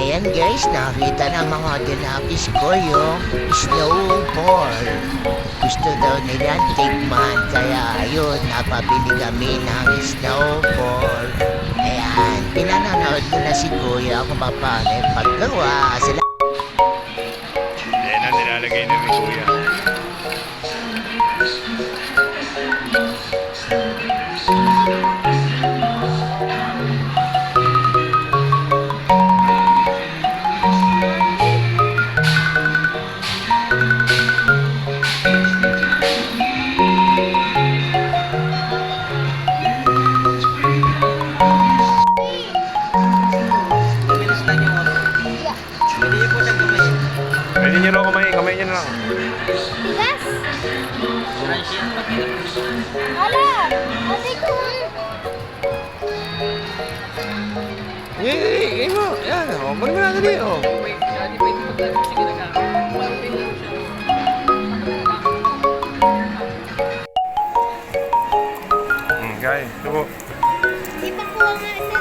Ayan guys, nakita ng mga dinapis ko yung snowball. Gusto daw nilang tikman, kaya ayun, napabili kami ng snowball. Ayan, pinanonood ko na si Kuya kung paano yung paggawa. Ayan ang nilalagay na ni Kuya. Pwede nyo raw kamay nyo na lang. Yes! Hala! Ate ko! Game mo. Yan, o. Kunin mo na dali, o. Guys, ito po. Di pa kuha nga isa.